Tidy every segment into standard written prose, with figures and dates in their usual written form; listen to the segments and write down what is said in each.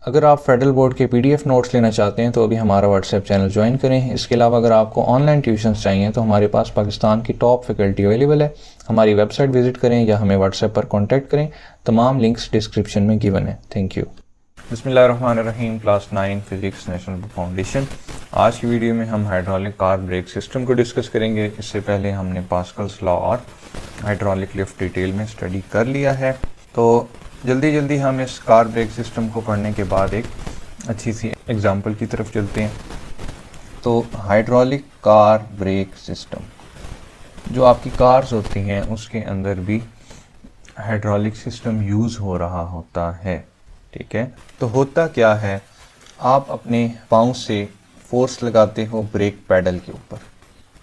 अगर आप federal board के PDF नोट्स लेना चाहते हैं तो अभी हमारा व्हाट्सएप चैनल ज्वाइन करें। इसके अलावा अगर आपको ऑनलाइन ट्यूशन्स चाहिए तो हमारे पास पाकिस्तान की टॉप फैकल्टी अवेलेबल है। हमारी वेबसाइट विजिट करें या हमें व्हाट्सएप पर कॉन्टैक्ट करें। तमाम लिंक्स डिस्क्रिप्शन में गिवन है। Thank you. बिस्मिल्लाहिर्रहमानिर्रहीम। Class 9 physics national foundation. आज की वीडियो में हम हाइड्रोलिक कार ब्रेक सिस्टम को डिस्कस करेंगे। इससे पहले हमने पास्कल्स लॉ और हाइड्रोलिक लिफ्ट डिटेल में स्टडी कर लिया है। तो जल्दी हम इस कार ब्रेक सिस्टम को पढ़ने के बाद एक अच्छी सी एग्जांपल की तरफ चलते हैं। तो हाइड्रोलिक कार ब्रेक सिस्टम, जो आपकी कार्स होती हैं उसके अंदर भी हाइड्रोलिक सिस्टम यूज़ हो रहा होता है। ठीक है, तो होता क्या है, आप अपने पाँव से फोर्स लगाते हो ब्रेक पैडल के ऊपर।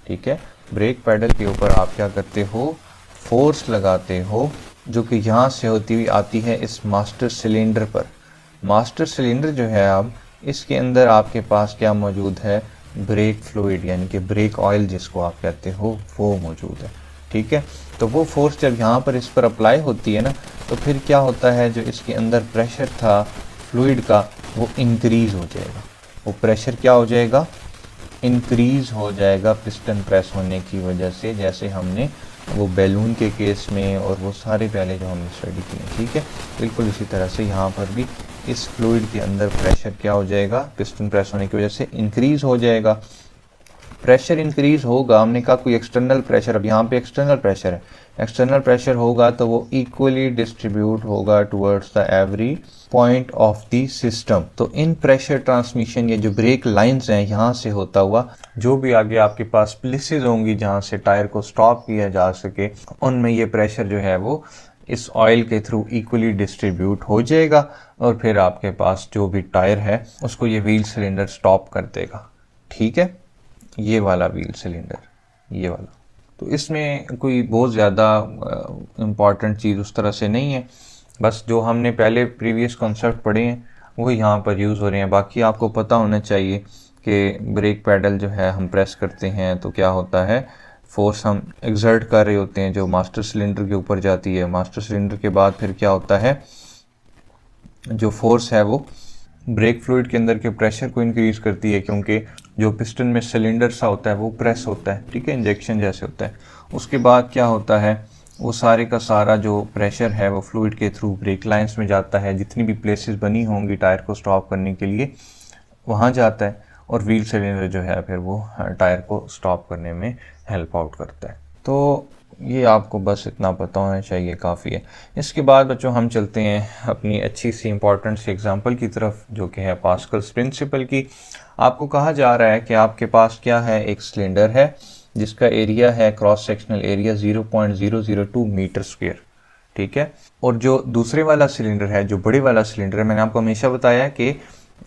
ठीक है, ब्रेक पैडल के ऊपर आप क्या करते हो, फोर्स लगाते हो, जो कि यहाँ से होती हुई आती है इस मास्टर सिलेंडर पर। मास्टर सिलेंडर जो है, अब इसके अंदर आपके पास क्या मौजूद है, ब्रेक फ्लूइड यानी कि ब्रेक ऑयल जिसको आप कहते हो वो मौजूद है। ठीक है, तो वो फोर्स जब यहाँ पर इस पर अप्लाई होती है ना, तो फिर क्या होता है, जो इसके अंदर प्रेशर था फ्लूइड का वो इंक्रीज़ हो जाएगा। वो प्रेशर क्या हो जाएगा, इंक्रीज़ हो जाएगा पिस्टन प्रेस होने की वजह से, जैसे हमने वो बैलून के केस में और वो सारे पहले जो हमने स्टडी किए। ठीक है, बिल्कुल इसी तरह से यहाँ पर भी इस फ्लूइड के अंदर प्रेशर क्या हो जाएगा, पिस्टन प्रेस होने की वजह से इंक्रीज़ हो जाएगा। प्रेशर इंक्रीज़ होगा, हमने कहा कोई एक्सटर्नल प्रेशर, अब यहाँ पे एक्सटर्नल प्रेशर है, एक्सटर्नल प्रेशर होगा तो वो इक्वली डिस्ट्रीब्यूट होगा towards the every point of the system. तो इन प्रेशर ट्रांसमिशन, ये जो ब्रेक लाइंस हैं, यहाँ से होता हुआ जो भी आगे आपके पास प्लेसेस होंगी जहाँ से टायर को स्टॉप किया जा सके, उनमें ये प्रेशर जो है वो इस ऑयल के थ्रू इक्वली डिस्ट्रीब्यूट हो जाएगा और फिर आपके पास जो भी टायर है उसको ये व्हील सिलेंडर स्टॉप कर देगा। ठीक है, ये वाला व्हील सिलेंडर, ये वाला। तो इसमें कोई बहुत ज़्यादा इम्पॉर्टेंट चीज़ उस तरह से नहीं है, बस जो हमने पहले प्रीवियस कॉन्सेप्ट पढ़े हैं वो यहाँ पर यूज़ हो रहे हैं। बाकी आपको पता होना चाहिए कि ब्रेक पैडल जो है हम प्रेस करते हैं तो क्या होता है, फोर्स हम एक्सर्ट कर रहे होते हैं जो मास्टर सिलेंडर के ऊपर जाती है। मास्टर सिलेंडर के बाद फिर क्या होता है, जो फोर्स है वो ब्रेक फ्लूइड के अंदर के प्रेशर को इंक्रीज़ करती है, क्योंकि जो पिस्टन में सिलेंडर सा होता है वो प्रेस होता है। ठीक है, इंजेक्शन जैसे होता है। उसके बाद क्या होता है, वो सारे का सारा जो प्रेशर है वो फ्लूइड के थ्रू ब्रेक लाइंस में जाता है, जितनी भी प्लेसेस बनी होंगी टायर को स्टॉप करने के लिए वहाँ जाता है, और व्हील सिलेंडर जो है फिर वो टायर को स्टॉप करने में हेल्प आउट करता है। तो ये आपको बस इतना पता होना चाहिए, काफ़ी है। इसके बाद बच्चों हम चलते हैं अपनी अच्छी सी इम्पॉर्टेंट सी एग्जांपल की तरफ, जो कि है पास्कल्स प्रिंसिपल की। आपको कहा जा रहा है कि आपके पास क्या है, एक सिलेंडर है जिसका एरिया है, cross sectional area 0.002 metre square. ठीक है, और जो दूसरे वाला सिलेंडर है, जो बड़े वाला सिलेंडर है, मैंने आपको हमेशा बताया कि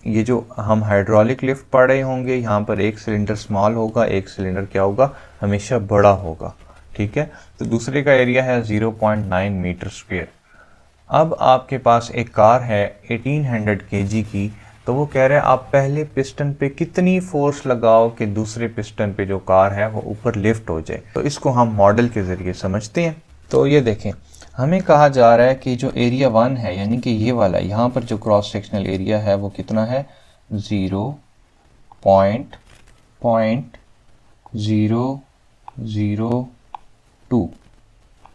ये जो हम हाइड्रोलिक लिफ्ट पढ़ रहे होंगे, यहाँ पर एक सिलेंडर स्मॉल होगा, एक सिलेंडर क्या होगा, हमेशा बड़ा होगा। ठीक है, तो दूसरे का एरिया है 0.9 मीटर स्क्वायर। अब आपके पास एक कार है 1800 kg की, तो वो कह रहे हैं आप पहले पिस्टन पे कितनी फोर्स लगाओ कि दूसरे पिस्टन पे जो कार है वो ऊपर लिफ्ट हो जाए। तो इसको हम मॉडल के ज़रिए समझते हैं। तो ये देखें, हमें कहा जा रहा है कि जो एरिया 1 है, यानी कि ये वाला, यहाँ पर जो क्रॉस सेक्शनल एरिया है वो कितना है, 0.002।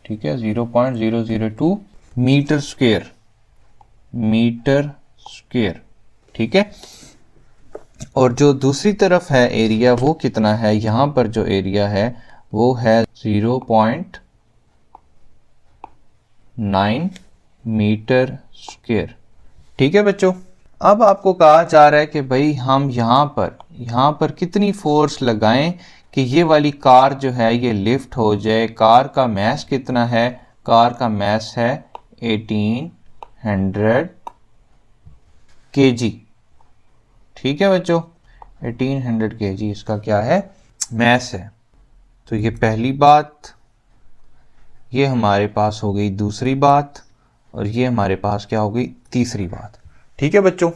ठीक है, 0.002 मीटर स्क्वायर, मीटर स्क्वायर। ठीक है, और जो दूसरी तरफ है एरिया वो कितना है, यहाँ पर जो एरिया है वो है 0.9 मीटर स्क्वायर। ठीक है बच्चों, अब आपको कहा जा रहा है कि भाई हम यहाँ पर कितनी फोर्स लगाएं कि ये वाली कार जो है ये लिफ्ट हो जाए। कार का मैस कितना है, कार का मैस है 1800 kg। ठीक है बच्चों, 1800 kg इसका क्या है, मैस है। तो ये पहली बात, ये हमारे पास हो गई दूसरी बात, और ये हमारे पास क्या हो गई, तीसरी बात। ठीक है बच्चों,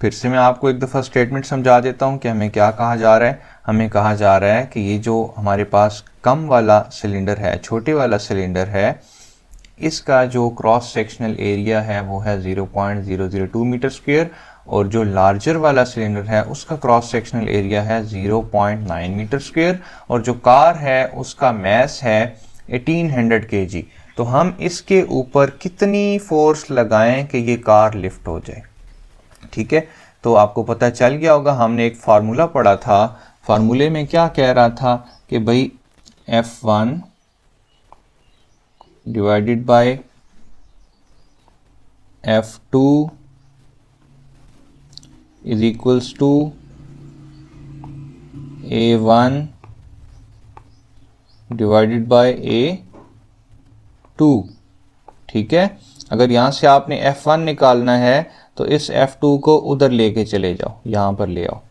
फिर से मैं आपको एक दफ़ा स्टेटमेंट समझा देता हूँ कि हमें क्या कहा जा रहा है। हमें कहा जा रहा है कि ये जो हमारे पास कम वाला सिलेंडर है, छोटे वाला सिलेंडर है, इसका जो क्रॉस सेक्शनल एरिया है वो है 0.002 मीटर स्क्वायर, और जो लार्जर वाला सिलेंडर है उसका क्रॉस सेक्शनल एरिया है 0.9 मीटर स्क्वायर और जो कार है उसका मैस है 1800 kg। तो हम इसके ऊपर कितनी फोर्स लगाएं कि ये कार लिफ्ट हो जाए। ठीक है, तो आपको पता चल गया होगा, हमने एक फार्मूला पढ़ा था। फार्मूले में क्या कह रहा था कि भाई F1 divided by F2 is equals to A1 divided by A2। ठीक है, अगर यहां से आपने F1 निकालना है तो इस F2 को उधर लेके चले जाओ, यहां पर ले आओ।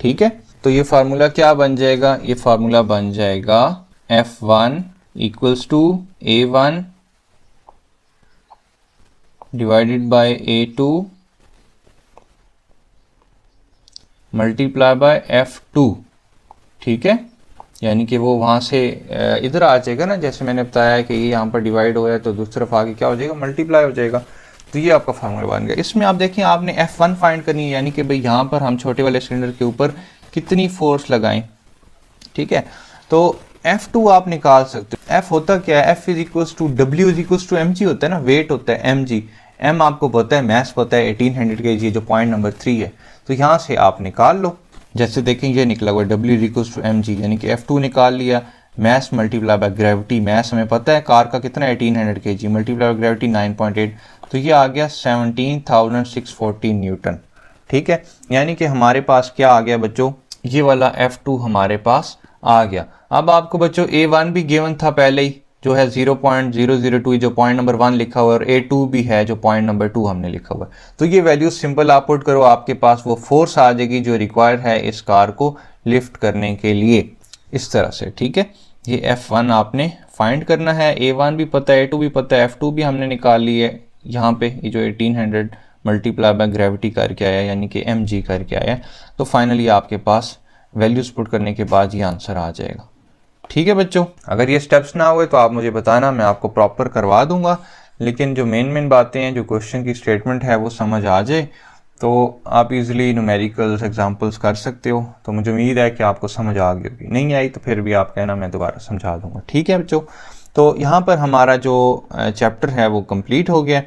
ठीक है, तो ये फार्मूला क्या बन जाएगा, ये फार्मूला बन जाएगा F1 equals to A1 divided by A2 multiply by F2। ठीक है, यानी कि वो वहां से इधर आ जाएगा ना, जैसे मैंने बताया कि ये यहाँ पर डिवाइड हो है तो दूसरी तरफ आगे क्या हो जाएगा, मल्टीप्लाई हो जाएगा। तो ये आपका फार्मूला बन गया। इसमें आप देखें आपने F1 फाइंड करनी है, यानी कि भाई यहाँ पर हम छोटे वाले सिलेंडर के ऊपर कितनी फोर्स लगाएं। ठीक है, तो F2 आप निकाल सकते हो। F होता क्या है, F is equals to W is equals to mg होता है ना, वेट होता है mg। m आपको पता है, मैस पता है 1800 kg, जो पॉइंट नंबर 3 है। तो यहाँ से आप निकाल लो। जैसे देखें ये निकला हुआ W is equals to mg, यानी कि F2 निकाल लिया, mass multiply by gravity. Mass हमें पता है कार का कितना है 1800 kg, मल्टीप्लाई बाय ग्रेविटी 9.8, तो ये आ गया 17,614 न्यूटन। ठीक है, यानी कि हमारे पास क्या आ गया बच्चों, ये वाला F2 हमारे पास आ गया। अब आपको बच्चों A1 भी गिवन था पहले ही, जो है 0.002, जो पॉइंट नंबर 1 लिखा हुआ है, और A2 भी है जो पॉइंट नंबर 2 हमने लिखा हुआ है। तो ये वैल्यू सिंपल आप पुट करो, आपके पास वो फोर्स आ जाएगी जो रिक्वायर है इस कार को लिफ्ट करने के लिए, इस तरह से। ठीक है, ये F1 आपने फाइंड करना है, A1 भी पता है, A2 भी पता है, F2 भी हमने निकाल ली है। यहाँ पे ये जो 1800 मल्टीप्लाई बाय ग्रेविटी करके आया, यानी कि mg करके आया। तो फाइनली आपके पास वैल्यूज पुट करने के बाद ये आंसर आ जाएगा। ठीक है बच्चों, अगर ये स्टेप्स ना हुए तो आप मुझे बताना, मैं आपको प्रॉपर करवा दूंगा। लेकिन जो मेन बातें हैं, जो क्वेश्चन की स्टेटमेंट है वो समझ आ जाए तो आप इजीली न्यूमेरिकल्स एग्जांपल्स कर सकते हो। तो मुझे उम्मीद है कि आपको समझ आ गई होगी, नहीं आई तो फिर भी आप कहना, मैं दोबारा समझा दूंगा। ठीक है बच्चों, तो यहाँ पर हमारा जो चैप्टर है वो कंप्लीट हो गया।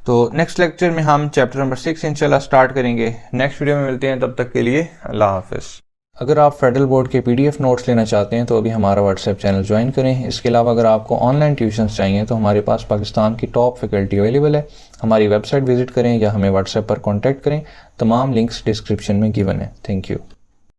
तो नेक्स्ट लेक्चर में हम चैप्टर नंबर 6 इंशाल्लाह स्टार्ट करेंगे। नेक्स्ट वीडियो में मिलते हैं, तब तक के लिए अल्लाह हाफिज़। अगर आप फेडरल बोर्ड के PDF नोट्स लेना चाहते हैं तो अभी हमारा व्हाट्सएप चैनल ज्वाइन करें। इसके अलावा अगर आपको ऑनलाइन ट्यूशन्स चाहिए तो हमारे पास पाकिस्तान की टॉप फैकल्टी अवेलेबल है। हमारी वेबसाइट विजिट करें या हमें व्हाट्सएप पर कॉन्टैक्ट करें। तमाम लिंक्स डिस्क्रिप्शन में गिवन है। Thank you.